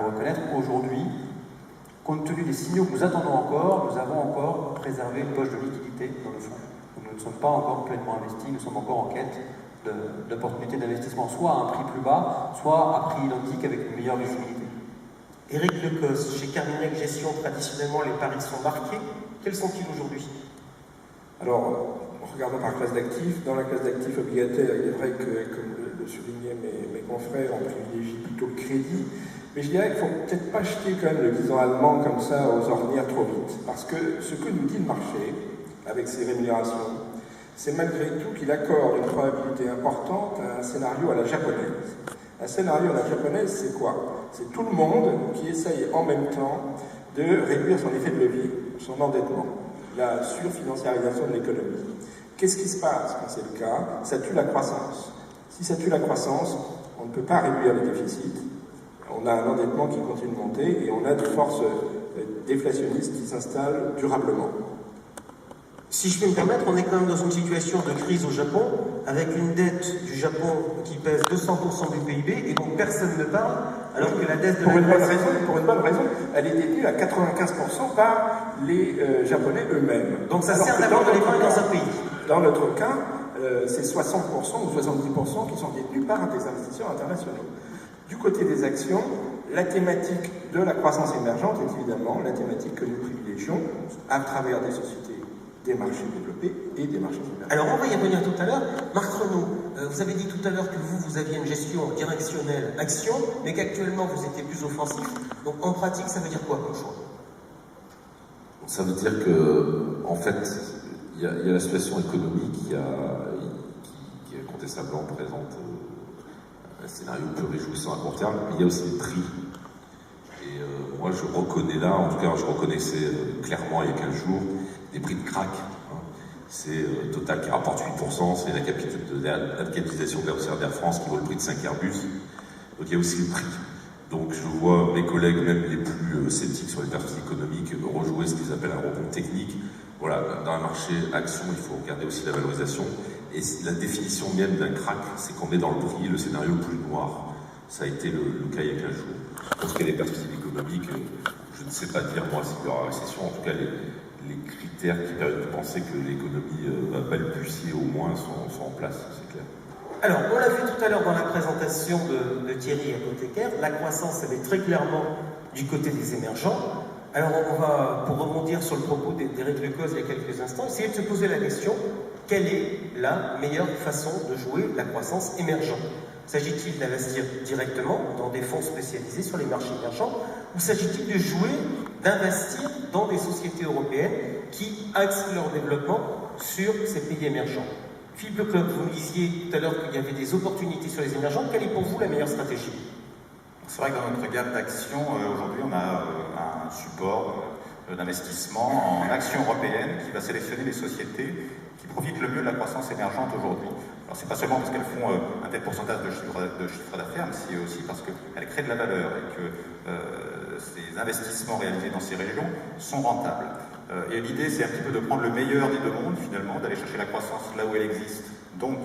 Reconnaître qu'aujourd'hui, compte tenu des signaux que nous attendons encore, nous avons encore préservé une poche de liquidité dans le fonds. Nous ne sommes pas encore pleinement investis, nous sommes encore en quête d'opportunités d'investissement, soit à un prix plus bas, soit à prix identique avec une meilleure visibilité. Éric Lecos, chez Carmignac Gestion, traditionnellement les paris sont marqués. Quels sont-ils aujourd'hui? Alors, regardons par classe d'actifs. Dans la classe d'actifs obligataires, il est vrai que, comme le soulignaient mes confrères, on privilégie plutôt le crédit. Mais je dirais qu'il ne faut peut-être pas jeter quand même le 10 ans allemand comme ça aux ornières trop vite. Parce que ce que nous dit le marché, avec ses rémunérations, c'est malgré tout qu'il accorde une probabilité importante à un scénario à la japonaise. Un scénario à la japonaise, c'est quoi? C'est tout le monde qui essaye en même temps de réduire son effet de levier, son endettement, la surfinanciarisation de l'économie. Qu'est-ce qui se passe quand c'est le cas? Ça tue la croissance. Si ça tue la croissance, on ne peut pas réduire les déficits. On a un endettement qui continue de monter et on a des forces déflationnistes qui s'installent durablement. Si je peux me permettre, on est quand même dans une situation de crise au Japon, avec une dette du Japon qui pèse 200% du PIB et dont personne ne parle, alors que la dette de pour une bonne raison, elle est détenue à 95% par les Japonais eux-mêmes. Donc ça sert d'avoir de l'épargne dans un pays. Dans notre cas, c'est 60% ou 70% qui sont détenus par des investisseurs internationaux. Du côté des actions, la thématique de la croissance émergente est évidemment la thématique que nous privilégions à travers des sociétés, des marchés développés et des marchés émergents. Alors on va y revenir tout à l'heure. Marc Renaud, vous avez dit tout à l'heure que vous aviez une gestion directionnelle action, mais qu'actuellement vous étiez plus offensif. Donc en pratique, ça veut dire quoi comme choix? Ça veut dire que, en fait, il y a la situation économique qui incontestablement présente un scénario peu réjouissant à court terme, mais il y a aussi les prix. Et moi, je reconnais là, en tout cas, je reconnaissais clairement il y a 15 jours, des prix de crack. C'est Total qui rapporte 8%, c'est la capitalisation boursière d'Air France qui vaut le prix de 5 Airbus. Donc il y a aussi le prix. Donc je vois mes collègues, même les plus sceptiques sur les perspectives économiques, rejouer ce qu'ils appellent un rebond technique. Voilà, dans un marché action, il faut regarder aussi la valorisation. Et la définition même d'un crack, c'est qu'on est dans le prix, le scénario le plus noir. Ça a été le cas il y a 15 jours. Pour ce qui est des perspectives économiques, je ne sais pas dire moi s'il y aura récession. En tout cas, les critères qui permettent de penser que l'économie va balbutier au moins sont en place, c'est clair. Alors, on l'a vu tout à l'heure dans la présentation de Thierry Apothécaire, la croissance, elle est très clairement du côté des émergents. Alors, on va, pour rebondir sur le propos d'Éric Lecos il y a quelques instants, essayer de se poser la question, quelle est la meilleure façon de jouer la croissance émergente? S'agit-il d'investir directement dans des fonds spécialisés sur les marchés émergents, ou s'agit-il de jouer, d'investir dans des sociétés européennes qui axent leur développement sur ces pays émergents? Philippe Leclerc, vous me disiez tout à l'heure qu'il y avait des opportunités sur les émergents. Quelle est pour vous la meilleure stratégie? C'est vrai que dans notre gamme d'actions, aujourd'hui, on a un support d'investissement en actions européennes qui va sélectionner les sociétés qui profitent le mieux de la croissance émergente aujourd'hui. Alors, c'est pas seulement parce qu'elles font un tel pourcentage de chiffre d'affaires, mais c'est aussi parce qu'elles créent de la valeur et que ces investissements réalisés dans ces régions sont rentables. Et l'idée, c'est un petit peu de prendre le meilleur des deux mondes, finalement, d'aller chercher la croissance là où elle existe, donc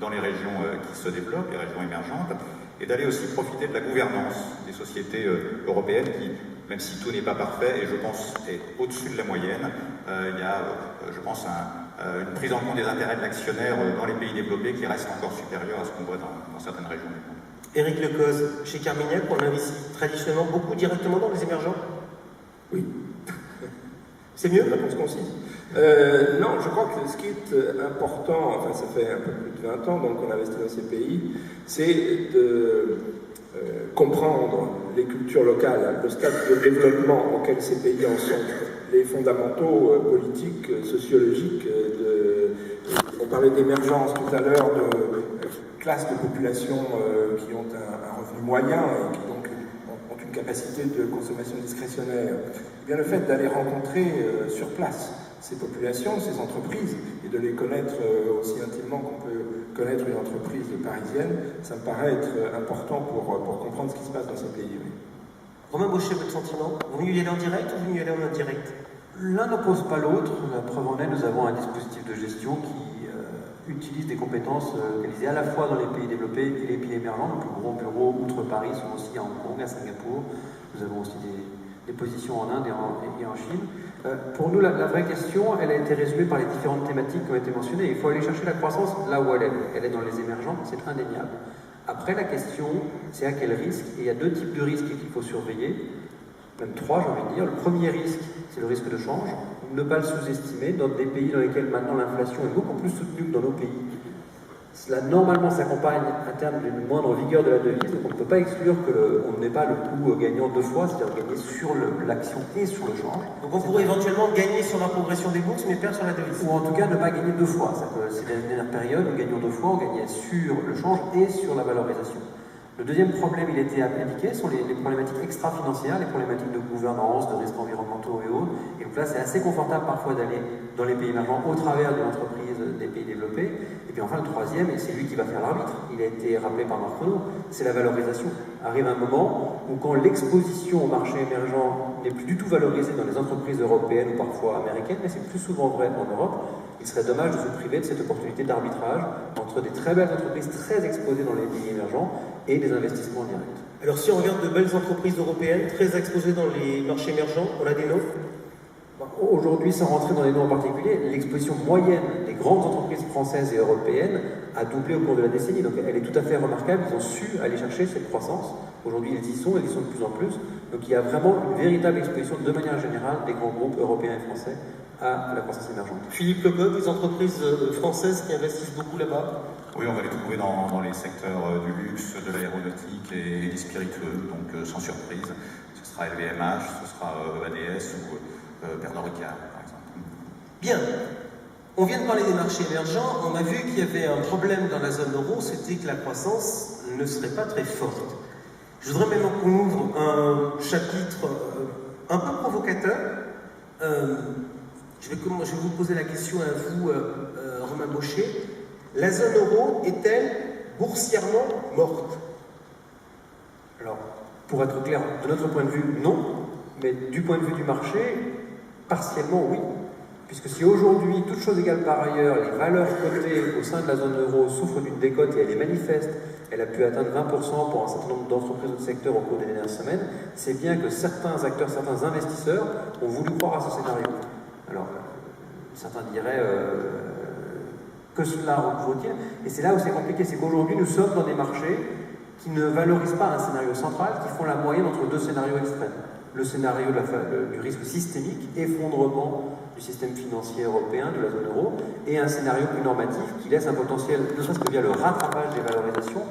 dans les régions qui se développent, les régions émergentes, et d'aller aussi profiter de la gouvernance des sociétés européennes qui, même si tout n'est pas parfait, et je pense est au-dessus de la moyenne, il y a, je pense, une prise en compte des intérêts de l'actionnaire dans les pays développés qui reste encore supérieure à ce qu'on voit dans certaines régions du monde. Éric Lecos, chez Carmignac, on investit traditionnellement beaucoup directement dans les émergents? Oui. C'est mieux? Réponse concise. Non, je crois que ce qui est important, enfin ça fait un peu plus de 20 ans donc qu'on investit dans ces pays, c'est de comprendre les cultures locales, le stade de développement auquel ces pays en sont, les fondamentaux politiques, sociologiques, on parlait d'émergence tout à l'heure, de classes de population qui ont un revenu moyen et qui donc ont une capacité de consommation discrétionnaire. Eh bien, le fait d'aller rencontrer sur place ces populations, ces entreprises, et de les connaître aussi intimement qu'on peut connaître une entreprise parisienne, ça me paraît être important pour comprendre ce qui se passe dans ces pays. Oui. Romain Baucher, votre sentiment? Vous mieux y aller en direct ou vous mieux y aller en indirect? L'un n'oppose pas l'autre. La preuve en est, nous avons un dispositif de gestion utilisent des compétences localisées à la fois dans les pays développés et les pays émergents. Donc, les gros bureaux outre Paris sont aussi à Hong Kong, à Singapour. Nous avons aussi des positions en Inde et en Chine. Pour nous, la vraie question, elle a été résumée par les différentes thématiques qui ont été mentionnées. Il faut aller chercher la croissance là où elle est. Elle est dans les émergents, c'est indéniable. Après, la question, c'est à quel risque. Et il y a deux types de risques qu'il faut surveiller, même trois, j'ai envie de dire. Le premier risque, c'est le risque de change. Ne pas le sous-estimer. Dans des pays dans lesquels maintenant l'inflation est beaucoup plus soutenue que dans nos pays, cela normalement s'accompagne à terme d'une moindre vigueur de la devise, donc on ne peut pas exclure qu'on n'ait pas le coup gagnant deux fois, c'est-à-dire gagner sur l'action et sur le change. Donc on pourrait éventuellement gagner sur la progression des bourses, mais perdre sur la devise. Ou en tout cas ne pas gagner deux fois. C'est la dernière période, nous gagnons deux fois, on gagnait sur le change et sur la valorisation. Le deuxième problème, il était indiqué, sont les problématiques extra-financières, les problématiques de gouvernance, de risques environnementaux et autres. Et donc là, c'est assez confortable parfois d'aller dans les pays émergents au travers de l'entreprise des pays développés. Et puis enfin, le troisième, et c'est lui qui va faire l'arbitre, il a été rappelé par Marc Renaud, c'est la valorisation. Arrive un moment où quand l'exposition au marché émergent n'est plus du tout valorisée dans les entreprises européennes ou parfois américaines, mais c'est plus souvent vrai en Europe, il serait dommage de se priver de cette opportunité d'arbitrage entre des très belles entreprises très exposées dans les pays émergents et des investissements directs. Alors si on regarde de belles entreprises européennes très exposées dans les marchés émergents, on a des noms? Aujourd'hui, sans rentrer dans les noms en particulier, l'exposition moyenne des grandes entreprises françaises et européennes a doublé au cours de la décennie. Donc elle est tout à fait remarquable. Ils ont su aller chercher cette croissance. Aujourd'hui, ils y sont de plus en plus. Donc il y a vraiment une véritable exposition de manière générale des grands groupes européens et français à la croissance émergente. Philippe Lecoq, des entreprises françaises qui investissent beaucoup là-bas? Oui, on va les trouver dans les secteurs du luxe, de l'aéronautique et des spiritueux, donc sans surprise. Ce sera LVMH, ce sera ADS ou Pernod Ricard, par exemple. Bien. On vient de parler des marchés émergents. On a vu qu'il y avait un problème dans la zone euro, c'était que la croissance ne serait pas très forte. Je voudrais maintenant qu'on ouvre un chapitre un peu provocateur. Je vais vous poser la question à vous, Romain Baucher. La zone euro est-elle boursièrement morte? Alors, pour être clair, de notre point de vue, non. Mais du point de vue du marché, partiellement oui. Puisque si aujourd'hui, toutes choses égales par ailleurs, les valeurs cotées au sein de la zone euro souffrent d'une décote et elle est manifeste, elle a pu atteindre 20% pour un certain nombre d'entreprises ou de secteurs au cours des dernières semaines, c'est bien que certains acteurs, certains investisseurs ont voulu croire à ce scénario. Alors, certains diraient que cela recouvre-t-il, et c'est là où c'est compliqué, c'est qu'aujourd'hui nous sommes dans des marchés qui ne valorisent pas un scénario central, qui font la moyenne entre deux scénarios extrêmes. Le scénario du risque systémique, effondrement du système financier européen, de la zone euro, et un scénario plus normatif qui laisse un potentiel, ne serait-ce que via le rattrapage des valorisations,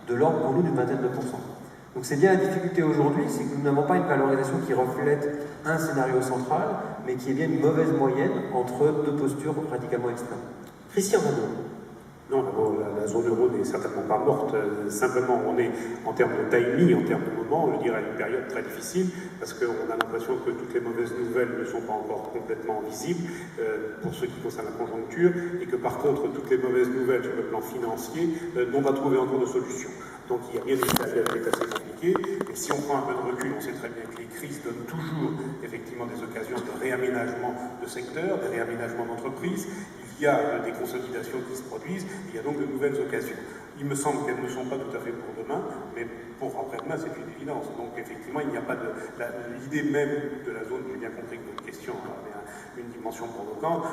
de l'ordre pour nous d'une vingtaine de pourcents. Donc c'est bien la difficulté aujourd'hui, c'est que nous n'avons pas une valorisation qui reflète un scénario central, mais qui est bien une mauvaise moyenne entre deux postures radicalement extrêmes. Christian Renaud. Non, d'abord, la zone euro n'est certainement pas morte. Simplement, on est, en termes de timing, en termes de moment, je dirais, à une période très difficile, parce qu'on a l'impression que toutes les mauvaises nouvelles ne sont pas encore complètement visibles pour ce qui concerne la conjoncture, et que par contre, toutes les mauvaises nouvelles sur le plan financier n'ont pas trouvé encore de solution. Donc il y a bien des périodes qui est assez compliquées, et si on prend un peu de recul, on sait très bien que les crises donnent toujours effectivement des occasions de réaménagement de secteurs, de réaménagement d'entreprises. Il y a des consolidations qui se produisent, il y a donc de nouvelles occasions. Il me semble qu'elles ne sont pas tout à fait pour demain, mais pour après-demain, c'est une évidence. Donc effectivement, il n'y a pas de... L'idée même de la zone, j'ai bien compris que votre question avait une dimension provocante,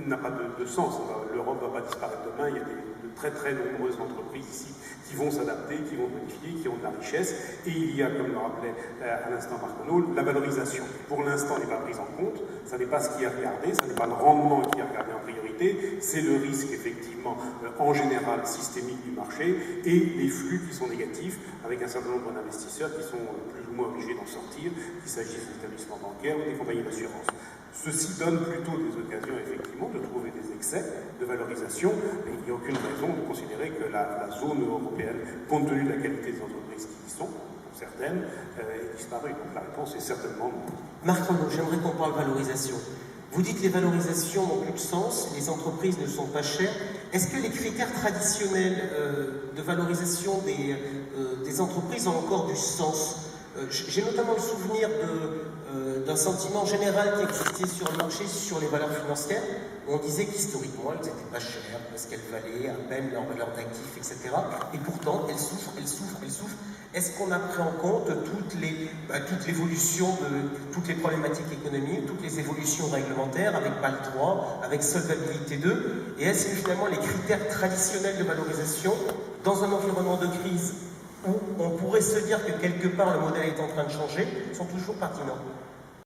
n'a pas de sens. L'Europe ne va pas disparaître demain, il y a de très très nombreuses entreprises ici qui vont s'adapter, qui vont modifier, qui ont de la richesse, et il y a, comme le rappelait à l'instant Marc Renaud, la valorisation. Pour l'instant, n'est pas prise en compte, ça n'est pas ce qui est regardé, ça n'est pas le rendement qui est regardé en priorité, c'est le risque effectivement en général systémique du marché et les flux qui sont négatifs avec un certain nombre d'investisseurs qui sont plus ou moins obligés d'en sortir, qu'il s'agisse des établissements bancaires ou des compagnies d'assurance. Ceci donne plutôt des occasions, effectivement, de trouver des excès de valorisation, mais il n'y a aucune raison de considérer que la zone européenne, compte tenu de la qualité des entreprises qui y sont, certaines, est disparue. Donc la réponse est certainement non. Marc Renaud, j'aimerais qu'on parle valorisation. Vous dites que les valorisations n'ont plus de sens, les entreprises ne sont pas chères. Est-ce que les critères traditionnels de valorisation des entreprises ont encore du sens ? J'ai notamment le souvenir d'un sentiment général qui existait sur le marché sur les valeurs financières. On disait qu'historiquement, elles n'étaient pas chères parce qu'elles valaient à peine leur valeur d'actifs, etc. Et pourtant, elles souffrent, elles souffrent, elles souffrent. Est-ce qu'on a pris en compte toute l'évolution de toutes les problématiques économiques, toutes les évolutions réglementaires avec BAL 3, avec Solvabilité 2? Et est-ce que finalement les critères traditionnels de valorisation, dans un environnement de crise où on pourrait se dire que quelque part le modèle est en train de changer, sont toujours pertinents?